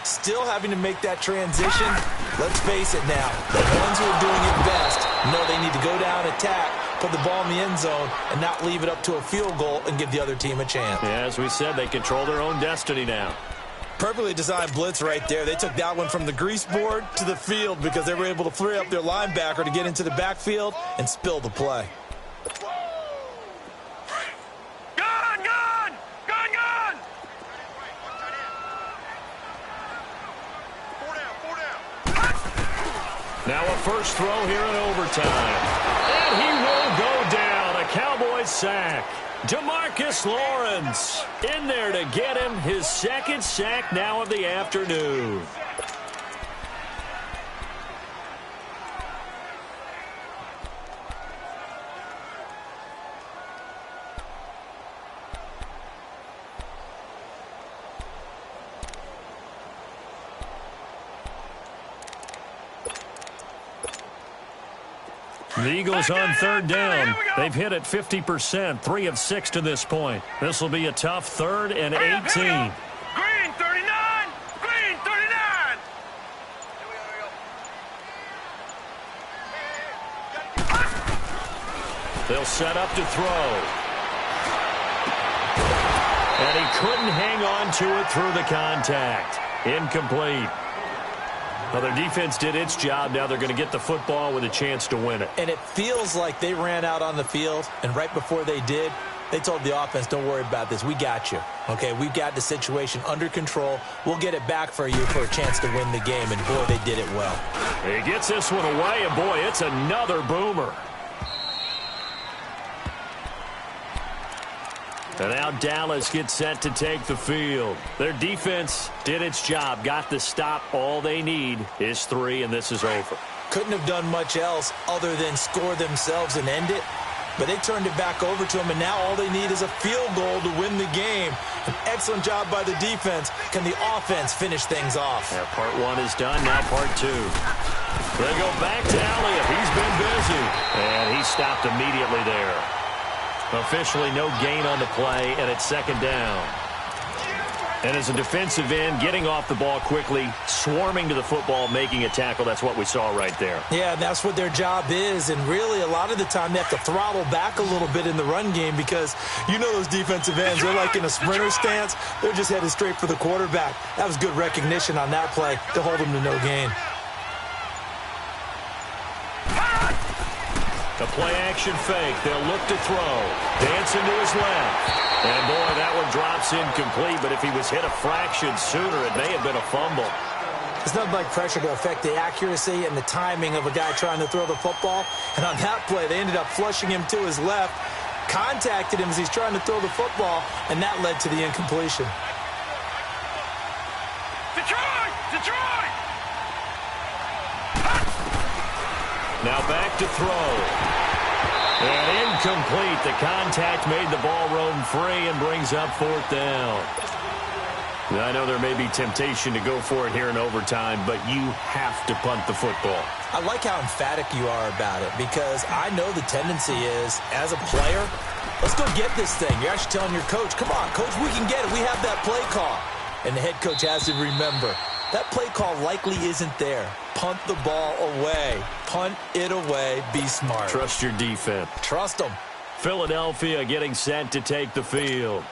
Still having to make that transition. Let's face it now. The ones who are doing it best know they need to go down, attack, put the ball in the end zone, and not leave it up to a field goal and give the other team a chance. Yeah, as we said, they control their own destiny now. Perfectly designed blitz right there. They took that one from the grease board to the field because they were able to free up their linebacker to get into the backfield and spill the play. Gun! Gun! Gun! Gun! 4 down. Now a first throw here in overtime. And he will go down. A Cowboys sack. DeMarcus Lawrence in there to get him his 2nd sack now of the afternoon. The Eagles on third down. They've hit it 50%, 3 of 6 to this point. This will be a tough 3rd and 18. Green 39. Green 39. They'll set up to throw. And he couldn't hang on to it through the contact. Incomplete. Well, their defense did its job. Now they're going to get the football with a chance to win it. And it feels like they ran out on the field, and right before they did, they told the offense, don't worry about this. We got you. Okay, we've got the situation under control. We'll get it back for you for a chance to win the game, and boy, they did it well. He gets this one away, and boy, it's another boomer. And now Dallas gets set to take the field. Their defense did its job, got the stop. All they need is 3, and this is over. Couldn't have done much else other than score themselves and end it. But they turned it back over to them, and now all they need is a field goal to win the game. An excellent job by the defense. Can the offense finish things off? Yeah, part 1 is done, now part 2. They go back to Elliott. He's been busy. And he stopped immediately there. Officially no gain on the play, and it's 2nd down. And as a defensive end, getting off the ball quickly, swarming to the football, making a tackle, that's what we saw right there. Yeah, and that's what their job is. And really, a lot of the time, they have to throttle back a little bit in the run game because you know those defensive ends, they're like in a sprinter stance. They're just headed straight for the quarterback. That was good recognition on that play to hold them to no gain. The play-action fake. They'll look to throw. Dancing to his left. And, boy, that one drops incomplete, but if he was hit a fraction sooner, it may have been a fumble. There's nothing like pressure to affect the accuracy and the timing of a guy trying to throw the football. And on that play, they ended up flushing him to his left, contacted him as he's trying to throw the football, and that led to the incompletion. Detroit! Detroit! Now back to throw. And incomplete. The contact made the ball roam free and brings up 4th down. Now, I know there may be temptation to go for it here in overtime, but you have to punt the football. I like how emphatic you are about it because I know the tendency is, as a player, let's go get this thing. You're actually telling your coach, come on, coach, we can get it. We have that play call. And the head coach has to remember, that play call likely isn't there. Punt the ball away. Punt it away. Be smart. Trust your defense. Trust them. Philadelphia getting set to take the field.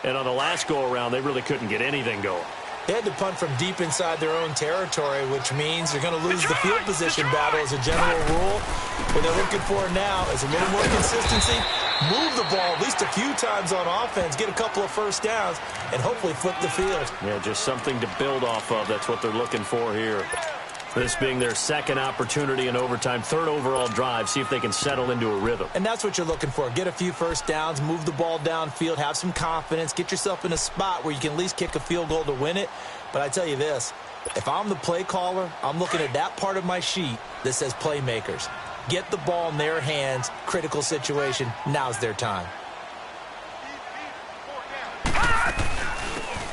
And on the last go-around, they really couldn't get anything going. They had to punt from deep inside their own territory, which means you're going to lose the field position battle as a general rule. What they're looking for now is a little more consistency, move the ball at least a few times on offense, get a couple of first downs, and hopefully flip the field. Yeah, just something to build off of. That's what they're looking for here. This being their second opportunity in overtime, 3rd overall drive, see if they can settle into a rhythm. And that's what you're looking for. Get a few first downs, move the ball downfield, have some confidence, get yourself in a spot where you can at least kick a field goal to win it. But I tell you this, if I'm the play caller, I'm looking at that part of my sheet that says playmakers. Get the ball in their hands, critical situation, now's their time.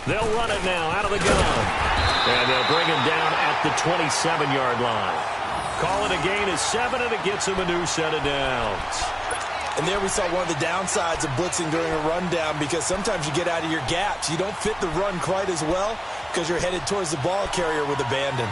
They'll run it now out of the gun. And they'll bring him down at the 27-yard line. Call it a gain of 7, and it gets him a new set of downs. And there we saw one of the downsides of blitzing during a rundown because sometimes you get out of your gaps. You don't fit the run quite as well because you're headed towards the ball carrier with abandon.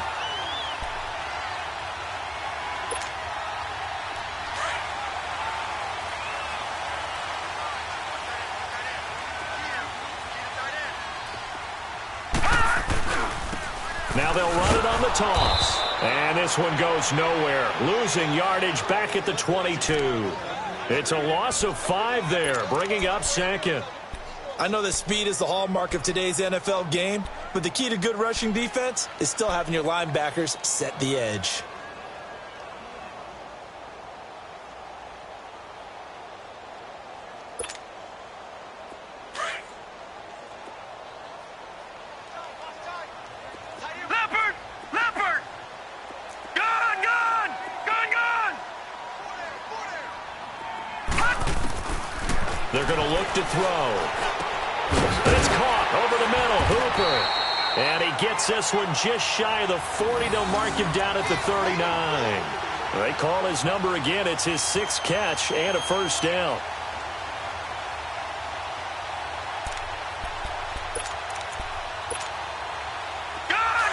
Now they'll run it on the toss. And this one goes nowhere. Losing yardage back at the 22. It's a loss of 5 there, bringing up 2nd. I know that speed is the hallmark of today's NFL game, but the key to good rushing defense is still having your linebackers set the edge. They're going to look to throw. It's caught over the middle. Hooper. And he gets this one just shy of the 40. They'll mark him down at the 39. They call his number again. It's his 6th catch and a first down.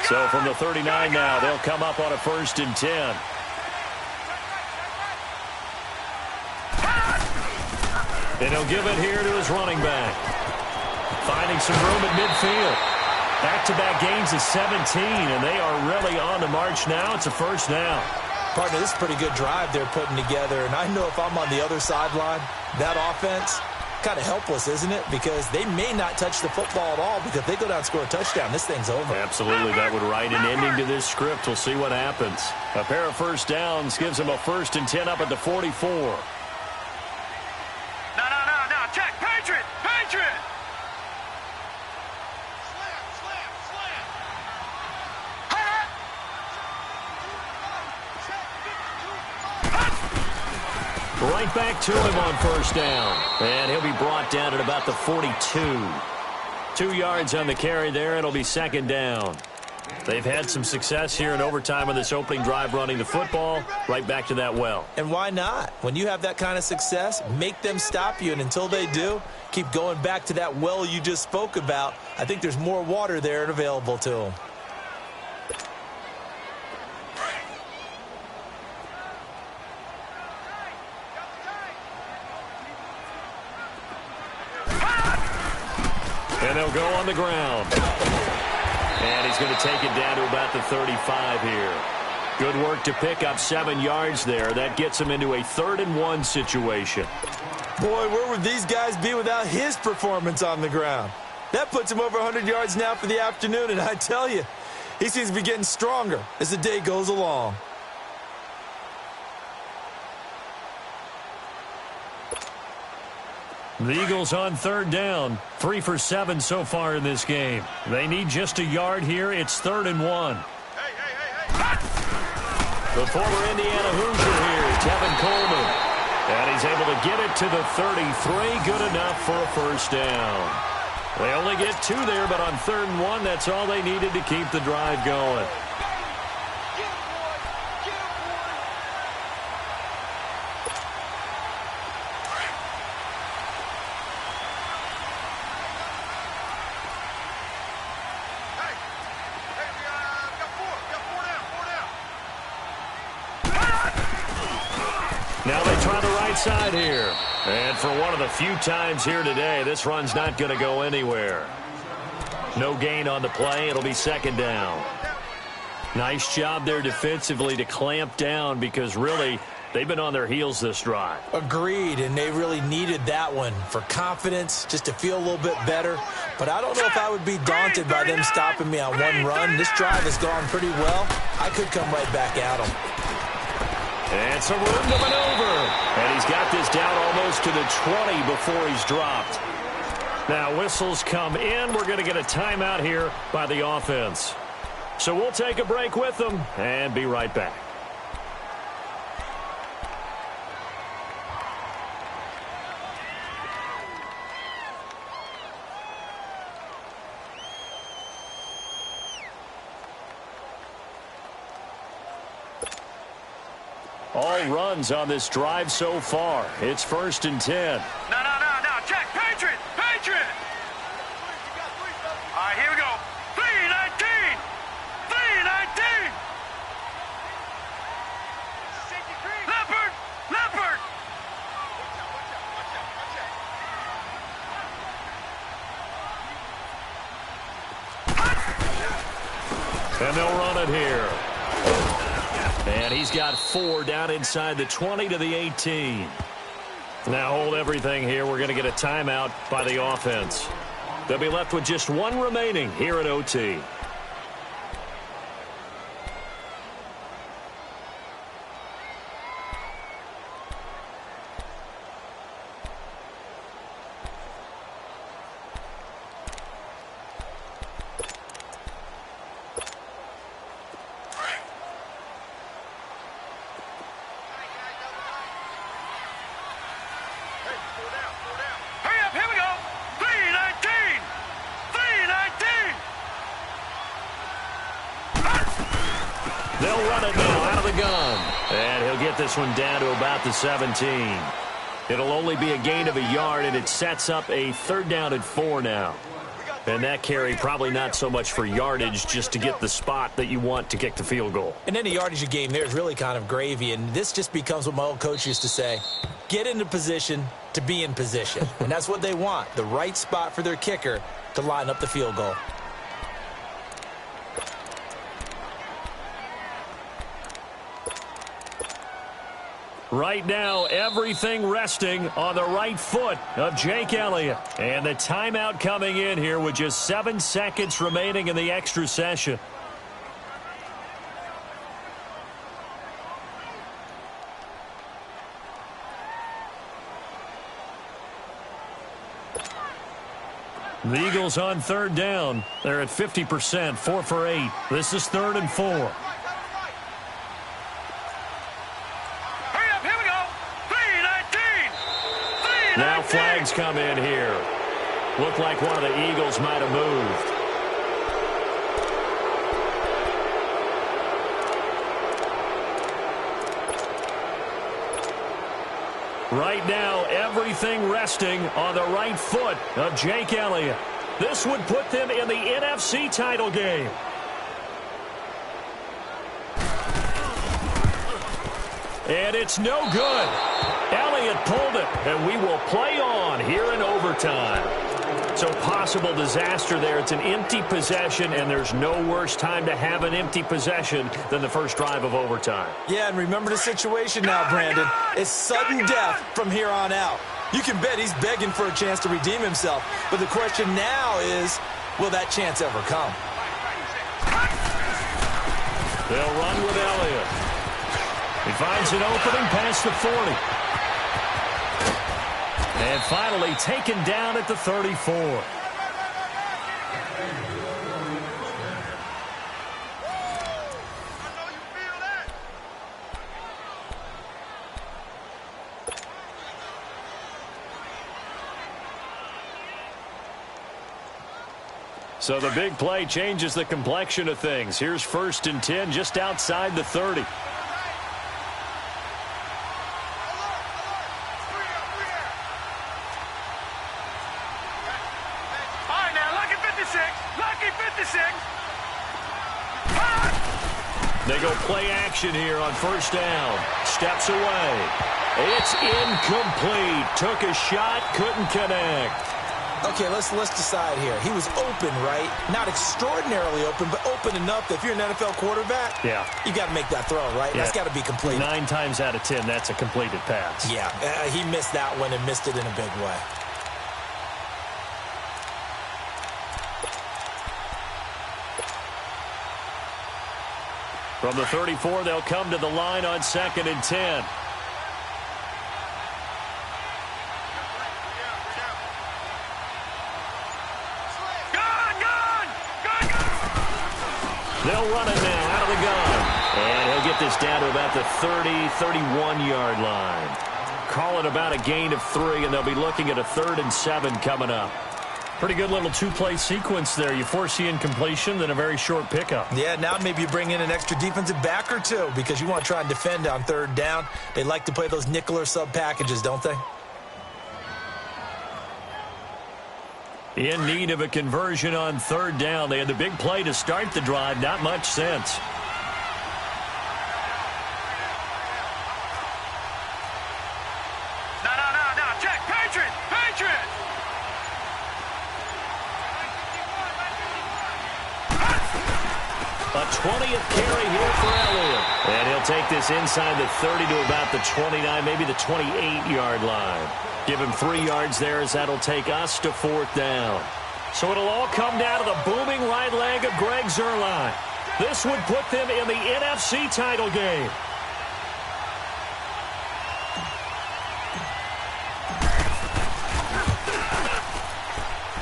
So from the 39 now, they'll come up on a 1st and 10. And he'll give it here to his running back. Finding some room at midfield. Back-to-back gains of 17, and they are really on the march now. It's a first down. Partner, this is a pretty good drive they're putting together, and I know if I'm on the other sideline, that offense, kind of helpless, isn't it? Because they may not touch the football at all, because if they go down and score a touchdown, this thing's over. Absolutely, that would write an ending to this script. We'll see what happens. A pair of first downs gives them a 1st and 10 up at the 44. Check, Patriot! Patriot! Right back to him on first down. And he'll be brought down at about the 42. 2 yards on the carry there. It'll be 2nd down. They've had some success here in overtime on this opening drive running the football. Right back to that well. And why not? When you have that kind of success, make them stop you. And until they do, keep going back to that well you just spoke about. I think there's more water there and available to them. And they'll go on the ground. And he's going to take it down to about the 35 here. Good work to pick up 7 yards there. That gets him into a 3rd-and-1 situation. Boy, where would these guys be without his performance on the ground? That puts him over 100 yards now for the afternoon, and I tell you, he seems to be getting stronger as the day goes along. The Eagles on 3rd down. 3 for 7 so far in this game. They need just a yard here. It's 3rd-and-1. The former Indiana Hoosier here, Tevin Coleman. And he's able to get it to the 33. Good enough for a 1st down. They only get 2 there, but on 3rd-and-1, that's all they needed to keep the drive going. Now they try the right side here. And for one of the few times here today, this run's not going to go anywhere. No gain on the play. It'll be 2nd down. Nice job there defensively to clamp down because really they've been on their heels this drive. Agreed, and they really needed that one for confidence, just to feel a little bit better. But I don't know if I would be daunted by them stopping me on one run. This drive has gone pretty well. I could come right back at them. And some room to maneuver. And he's got this down almost to the 20 before he's dropped. Now whistles come in. We're going to get a timeout here by the offense. So we'll take a break with them and be right back. All runs on this drive so far. It's 1st and 10. No. Check. Patriot. All right, here we go. 3-19. 3-19. Leopard. And they'll run it here. And he's got 4 down inside the 20 to the 18. Now hold everything here. We're going to get a timeout by the offense. They'll be left with just 1 remaining here at OT. They'll run it now out of the gun. And he'll get this one down to about the 17. It'll only be a gain of a yard, and it sets up a 3rd down and 4 now. And that carry probably not so much for yardage, just to get the spot that you want to kick the field goal. And any yardage game there is really kind of gravy, and this just becomes what my old coach used to say, get into position to be in position. And that's what they want, the right spot for their kicker to line up the field goal. Right now, everything resting on the right foot of Jake Elliott. And the timeout coming in here with just 7 seconds remaining in the extra session. The Eagles on 3rd down. They're at 50%, 4 for 8. This is 3rd and 4. Now flags come in here. Looked like one of the Eagles might have moved. Right now, everything resting on the right foot of Jake Elliott. This would put them in the NFC title game. And it's no good. Elliott pulled it, and we will play on here in overtime. So possible disaster there. It's an empty possession, and there's no worse time to have an empty possession than the first drive of overtime. Yeah, and remember the situation now, Brandon. It's sudden death from here on out. You can bet he's begging for a chance to redeem himself. But the question now is, will that chance ever come? They'll run with Elliott. He finds an opening past the 40. And finally taken down at the 34. So the big play changes the complexion of things. Here's 1st and 10 just outside the 30. All right, now, lucky 56. Lucky 56. They go play action here on 1st down. Steps away. It's incomplete. Took a shot, couldn't connect. Okay, let's decide here. He was open, right? Not extraordinarily open, but open enough that if you're an NFL quarterback, you got to make that throw, right? Yeah. That's got to be complete. 9 times out of 10, that's a completed pass. Yeah, he missed that one and missed it in a big way. From the 34, they'll come to the line on 2nd and 10. They'll run it now out of the gun. And he'll get this down to about the 30, 31-yard line. Call it about a gain of 3, and they'll be looking at a 3rd and 7 coming up. Pretty good little two-play sequence there. You force the incompletion, then a very short pickup. Yeah, now maybe you bring in an extra defensive back or two because you want to try and defend on 3rd down. They like to play those nickel or sub packages, don't they? In need of a conversion on 3rd down. They had the big play to start the drive. Not much sense. No. Check. Patriot. Patriot. A 20th carry here for Elliott. And he'll take this inside the 30 to about the 29, maybe the 28-yard line. Give him 3 yards there as that'll take us to 4th down. So it'll all come down to the booming right leg of Greg Zuerlein. This would put them in the NFC title game.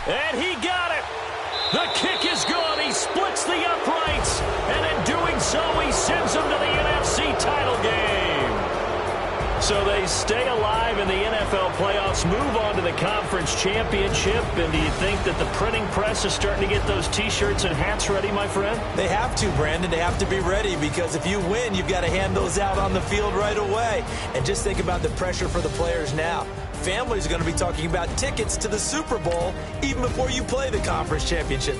And he got it. The kick is good. He splits the uprights. And in doing so, he sends them to the NFC title game. So they stay alive in the NFL playoffs, move on to the conference championship. And do you think that the printing press is starting to get those T-shirts and hats ready, my friend? They have to, Brandon. They have to be ready because if you win, you've got to hand those out on the field right away. And just think about the pressure for the players now. Families are going to be talking about tickets to the Super Bowl even before you play the conference championship.